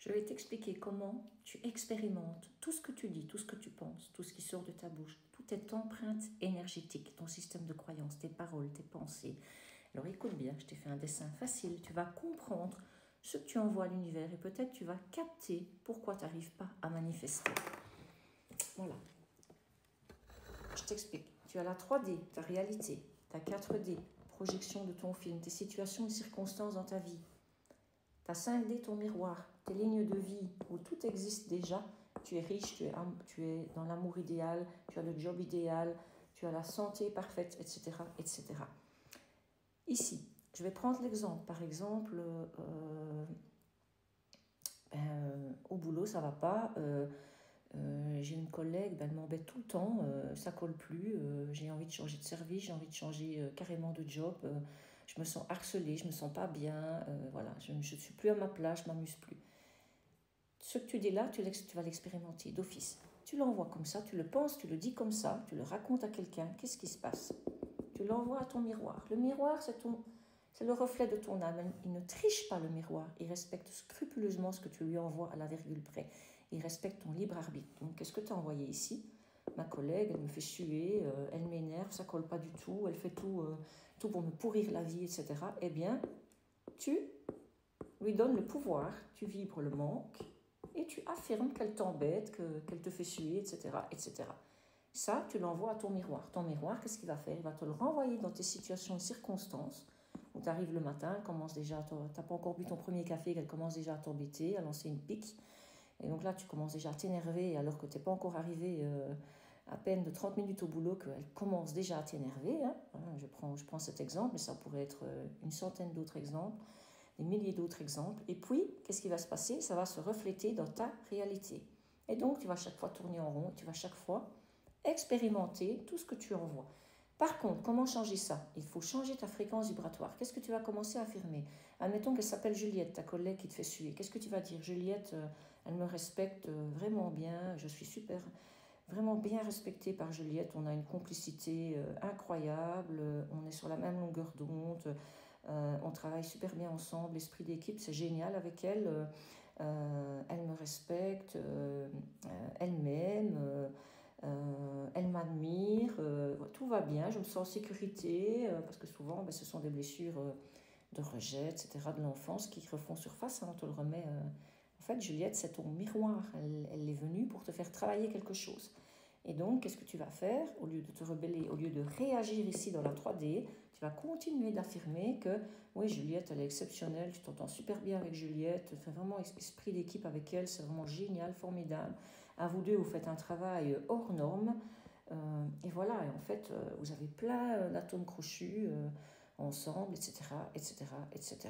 Je vais t'expliquer comment tu expérimentes tout ce que tu dis, tout ce que tu penses, tout ce qui sort de ta bouche. Tout est empreinte énergétique, ton système de croyance, tes paroles, tes pensées. Alors écoute bien, je t'ai fait un dessin facile. Tu vas comprendre ce que tu envoies à l'univers et peut-être tu vas capter pourquoi tu n'arrives pas à manifester. Voilà. Je t'explique. Tu as la 3D, ta réalité, ta 4D, projection de ton film, tes situations et circonstances dans ta vie. Ta 5D, ton miroir, tes lignes de vie où tout existe déjà. Tu es riche, tu es dans l'amour idéal, tu as le job idéal, tu as la santé parfaite, etc. etc. Ici, je vais prendre l'exemple. Par exemple, au boulot, ça ne va pas. J'ai une collègue, elle m'embête tout le temps, ça ne colle plus. J'ai envie de changer de service, j'ai envie de changer carrément de job. Je me sens harcelée, je ne me sens pas bien. Voilà, je ne suis plus à ma place, je ne m'amuse plus. Ce que tu dis là, tu vas l'expérimenter d'office. Tu l'envoies comme ça, tu le penses, tu le dis comme ça, tu le racontes à quelqu'un. Qu'est-ce qui se passe? Tu l'envoies à ton miroir. Le miroir, c'est le reflet de ton âme. Il ne triche pas, le miroir. Il respecte scrupuleusement ce que tu lui envoies à la virgule près. Il respecte ton libre arbitre. Donc, qu'est-ce que tu as envoyé ici? Ma collègue, elle me fait suer, elle m'énerve, ça ne colle pas du tout, elle fait tout pour me pourrir la vie, etc. Eh bien, tu lui donnes le pouvoir, tu vibres le manque et tu affirmes qu'elle t'embête, qu'elle te fait suer, etc., etc. Ça, tu l'envoies à ton miroir. Ton miroir, qu'est-ce qu'il va faire? Il va te le renvoyer dans tes situations et circonstances où tu arrives le matin, tu n'as pas encore bu ton premier café, qu'elle commence déjà à t'embêter, à lancer une pique. Et donc là, tu commences déjà à t'énerver alors que tu n'es pas encore arrivé à peine de 30 minutes au boulot, qu'elle commence déjà à t'énerver. Hein. Je prends cet exemple, mais ça pourrait être une centaine d'autres exemples, des milliers d'autres exemples. Et puis, qu'est-ce qui va se passer? Ça va se refléter dans ta réalité. Et donc, tu vas chaque fois tourner en rond, tu vas chaque fois expérimenter tout ce que tu envoies. Par contre, comment changer ça? Il faut changer ta fréquence vibratoire. Qu'est-ce que tu vas commencer à affirmer? Admettons qu'elle s'appelle Juliette, ta collègue qui te fait suer. Qu'est-ce que tu vas dire? Juliette, elle me respecte vraiment bien, je suis vraiment bien respectée par Juliette, on a une complicité incroyable, on est sur la même longueur d'onde, on travaille super bien ensemble, l'esprit d'équipe, c'est génial avec elle, elle me respecte, elle m'aime, elle m'admire, tout va bien, je me sens en sécurité, parce que souvent ce sont des blessures de rejet, etc., de l'enfance qui refont surface, on te le remet. En fait, Juliette, c'est ton miroir, elle est venue pour te faire travailler quelque chose. Et donc, qu'est-ce que tu vas faire? Au lieu de te rebeller, au lieu de réagir ici dans la 3D, tu vas continuer d'affirmer que oui, Juliette, elle est exceptionnelle, tu t'entends super bien avec Juliette, tu fais vraiment esprit d'équipe avec elle, c'est vraiment génial, formidable. À vous deux, vous faites un travail hors norme. Et voilà, et en fait, vous avez plein d'atomes crochus ensemble, etc., etc., etc.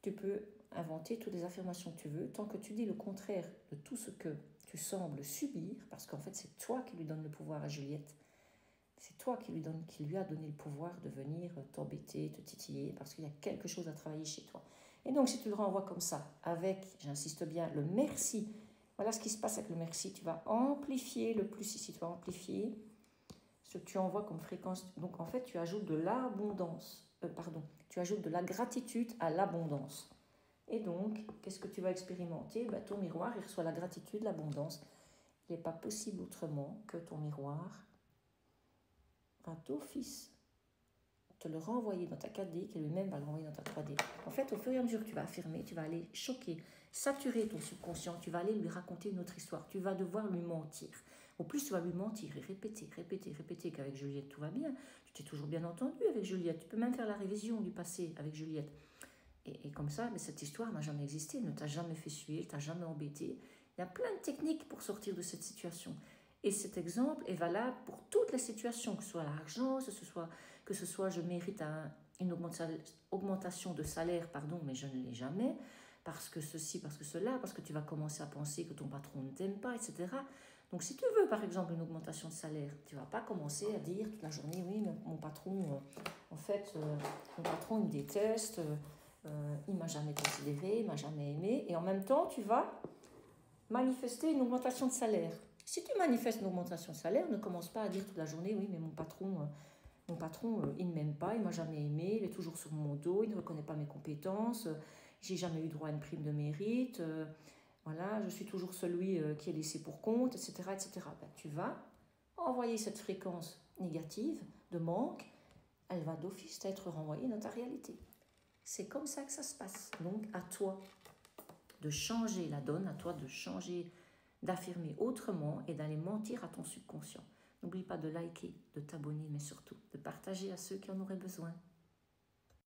Tu peux inventer toutes les affirmations que tu veux, tant que tu dis le contraire de tout ce que tu sembles subir, parce qu'en fait, c'est toi qui lui donnes le pouvoir à Juliette. C'est toi qui lui a donné le pouvoir de venir t'embêter, te titiller, parce qu'il y a quelque chose à travailler chez toi. Et donc, si tu le renvoies comme ça, avec, j'insiste bien, le merci, voilà ce qui se passe avec le merci, tu vas amplifier le plus ici, tu vas amplifier ce que tu envoies comme fréquence. Donc, en fait, tu ajoutes de l'abondance, tu ajoutes de la gratitude à l'abondance. Et donc, qu'est-ce que tu vas expérimenter? Ton miroir, il reçoit la gratitude, l'abondance. Il n'est pas possible autrement que ton miroir va d'office te le renvoyer dans ta 4D, qui lui-même va le renvoyer dans ta 3D. En fait, au fur et à mesure que tu vas affirmer, tu vas aller choquer, saturer ton subconscient, tu vas aller lui raconter une autre histoire, tu vas devoir lui mentir. Au plus, tu vas lui mentir et répéter qu'avec Juliette, tout va bien. Tu t'es toujours bien entendu avec Juliette. Tu peux même faire la révision du passé avec Juliette. Et comme ça, mais cette histoire n'a jamais existé, ne t'a jamais fait suer, ne t'a jamais embêté. Il y a plein de techniques pour sortir de cette situation. Et cet exemple est valable pour toutes les situations, que ce soit l'argent, que ce soit je mérite une augmentation de salaire, mais je ne l'ai jamais, parce que ceci, parce que cela, parce que tu vas commencer à penser que ton patron ne t'aime pas, etc. Donc si tu veux par exemple une augmentation de salaire, tu ne vas pas commencer à dire toute la journée, oui, mais mon patron, mon patron il me déteste, il ne m'a jamais considéré, il ne m'a jamais aimé, et en même temps tu vas manifester une augmentation de salaire. Si tu manifestes une augmentation de salaire, ne commence pas à dire toute la journée, oui, mais mon patron, il ne m'aime pas, il ne m'a jamais aimé, il est toujours sur mon dos, il ne reconnaît pas mes compétences, j'ai jamais eu droit à une prime de mérite, voilà, je suis toujours celui qui est laissé pour compte, etc. etc. Ben, tu vas envoyer cette fréquence négative de manque, elle va d'office être renvoyée dans ta réalité. C'est comme ça que ça se passe. Donc à toi de changer la donne, à toi de changer, d'affirmer autrement et d'aller mentir à ton subconscient. N'oublie pas de liker, de t'abonner, mais surtout de partager à ceux qui en auraient besoin.